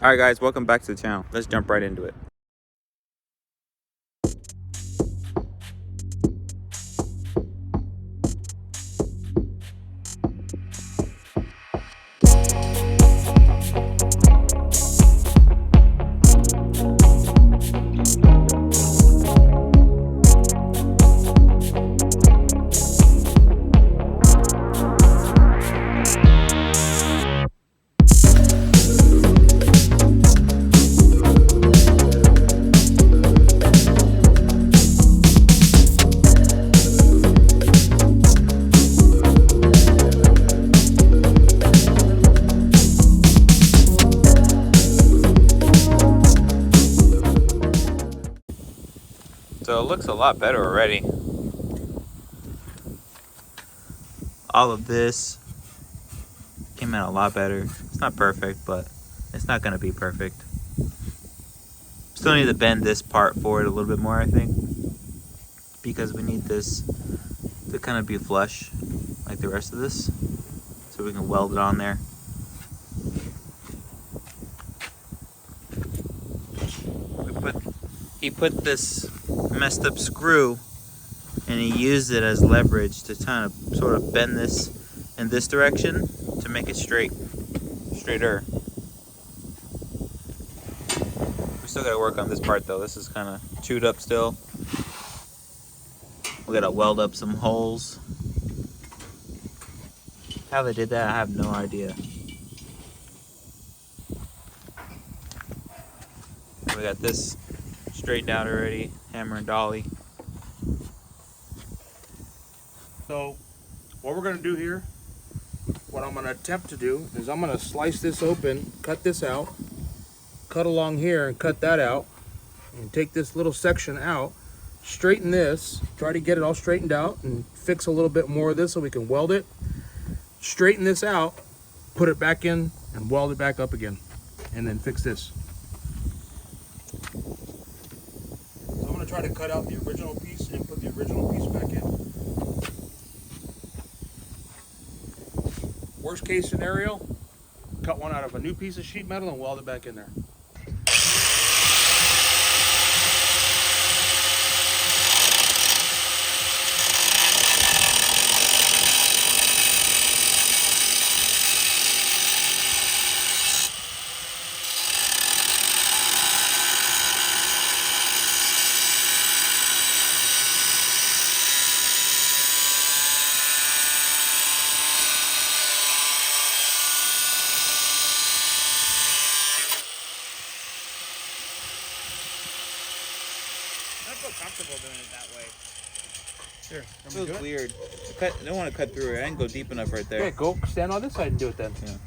Alright guys, welcome back to the channel. Let's jump right into it. So it looks a lot better already. All of this came out a lot better. It's not perfect, but it's not gonna be perfect. Still need to bend this part forward a little bit more, I think, because we need this to kind of be flush like the rest of this, so we can weld it on there. He put this messed up screw and he used it as leverage to kind of sort of bend this in this direction to make it straighter. We still gotta work on this part though. This is kind of chewed up still. We gotta weld up some holes. How they did that, I have no idea. We got this straightened out already, hammer and dolly. So what we're going to do here, what I'm going to attempt to do is I'm going to slice this open, cut this out, cut along here and cut that out, and take this little section out, straighten this, try to get it all straightened out and fix a little bit more of this so we can weld it, straighten this out, put it back in and weld it back up again, and then fix this. So I'm going to try to cut out the original piece and put the original piece back in. Worst case scenario, cut one out of a new piece of sheet metal and weld it back in there. I feel comfortable doing it that way. Here, It feels weird. I don't want to cut through it. I didn't go deep enough right there. Okay, go stand on this side and do it then. Yeah.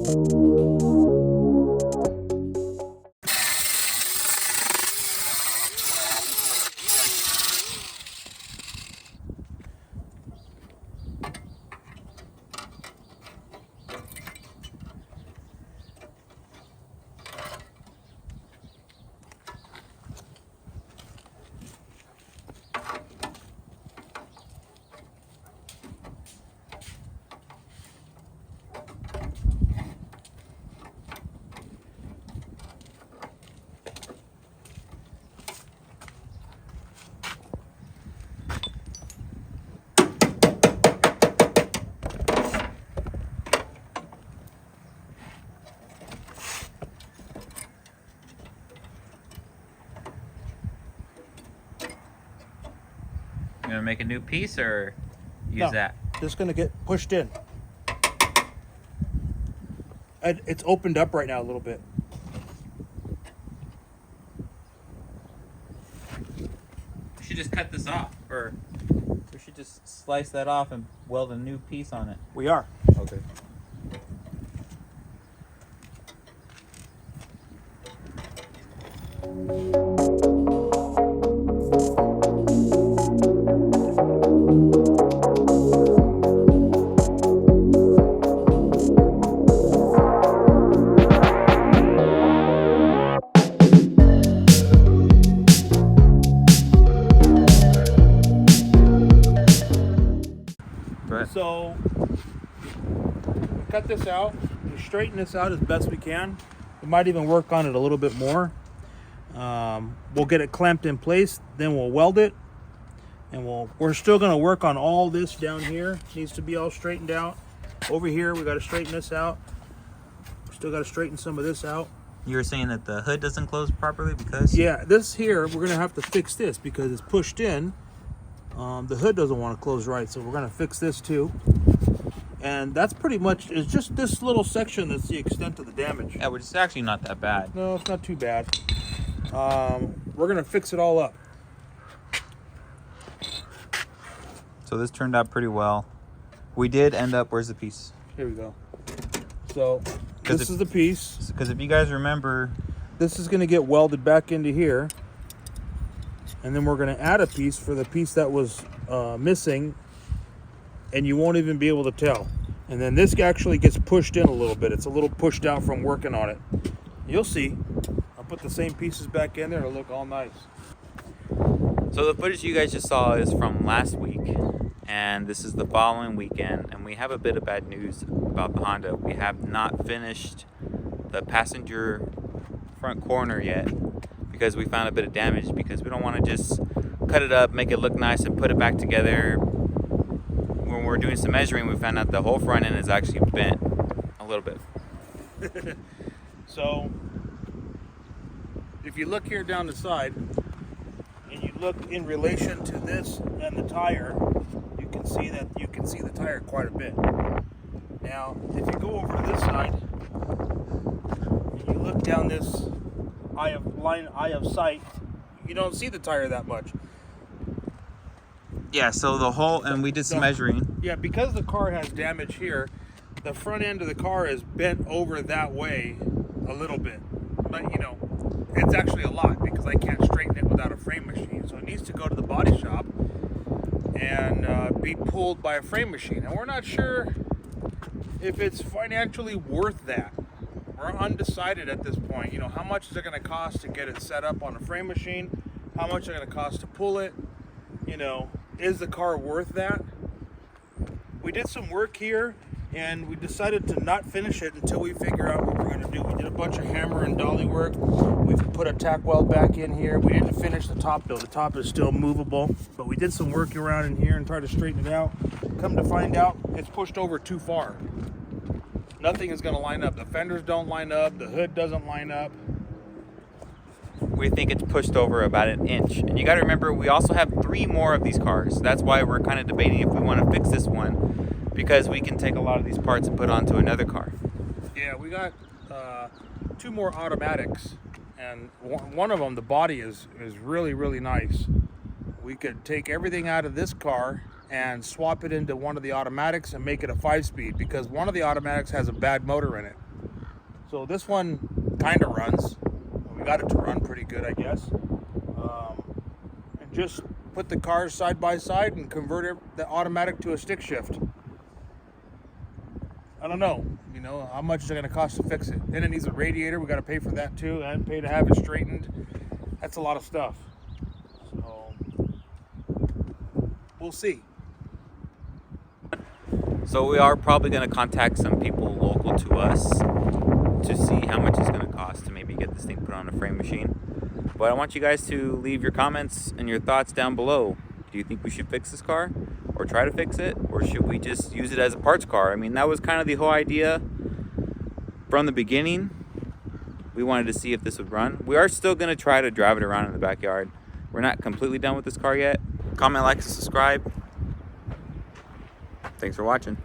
You gonna make a new piece or use No, that? just gonna get pushed in. It's opened up right now a little bit. We should just cut this off, or we should just slice that off and weld a new piece on it. We are. Okay. So we cut this out. We straighten this out as best we can. We might even work on it a little bit more. We'll get it clamped in place, then we'll weld it, and we're still going to work on all this down here. Needs to be all straightened out. Over here, we got to straighten this out. Still got to straighten some of this out. You were saying that the hood doesn't close properly because? Yeah, this here, we're going to have to fix this because it's pushed in. The hood doesn't want to close right, so we're going to fix this too. And that's pretty much, it's just this little section that's the extent of the damage. Yeah, which is actually not that bad. No, it's not too bad. We're going to fix it all up. So this turned out pretty well. We did end up, where's the piece? Here we go. So this is the piece. Because if you guys remember, this is going to get welded back into here. And then we're going to add a piece for the piece that was missing, and you won't even be able to tell. And then this actually gets pushed in a little bit. It's a little pushed out from working on it. You'll see. I'll put the same pieces back in there. It'll look all nice. so the footage you guys just saw is from last week, and this is the following weekend, and we have a bit of bad news about the Honda. We have not finished the passenger front corner yet, because we found a bit of damage, because we don't want to just cut it up, make it look nice, and put it back together. When we're doing some measuring, we found out the whole front end is actually bent a little bit. So if you look here down the side, and you look in relation to this and the tire, you can see the tire quite a bit. Now, if you go over to this side, and you look down this eye of sight, you don't see the tire that much. Yeah, so the whole, and we did some measuring. Yeah, because the car has damage here, the front end of the car is bent over that way a little bit. But, you know, it's actually a lot because I can't straighten it without a frame machine. So it needs to go to the body shop and be pulled by a frame machine. And we're not sure if it's financially worth that. We're undecided at this point. You know, how much is it going to cost to get it set up on a frame machine? How much is it going to cost to pull it? You know, is the car worth that? We did some work here, and we decided to not finish it until we figure out what we're going to do. We did a bunch of hammer and dolly work. We've put a tack weld back in here. We didn't finish the top though. The top is still movable, but we did some work around in here and tried to straighten it out. Come to find out, it's pushed over too far. Nothing is going to line up. The fenders don't line up. The hood doesn't line up. We think it's pushed over about an inch. And you got to remember, we also have 3 more of these cars. That's why we're kind of debating if we want to fix this one, because we can take a lot of these parts and put onto another car. Yeah, we got 2 more automatics, and one of them, the body is really, really nice. We could take everything out of this car and swap it into one of the automatics and make it a 5-speed, because one of the automatics has a bad motor in it. So this one kind of runs. We got it to run pretty good, I guess. And just put the cars side by side and convert the automatic to a stick shift. I don't know, you know, how much is it going to cost to fix it? Then it needs a radiator. We got to pay for that too, and pay to have it straightened. That's a lot of stuff. So we'll see. So we are probably going to contact some people local to us to see how much it's going to cost to maybe get this thing put on a frame machine. But I want you guys to leave your comments and your thoughts down below. Do you think we should fix this car or try to fix it, or should we just use it as a parts car? I mean, that was kind of the whole idea from the beginning. We wanted to see if this would run. We are still going to try to drive it around in the backyard. We're not completely done with this car yet. Comment, like, and subscribe. Thanks for watching.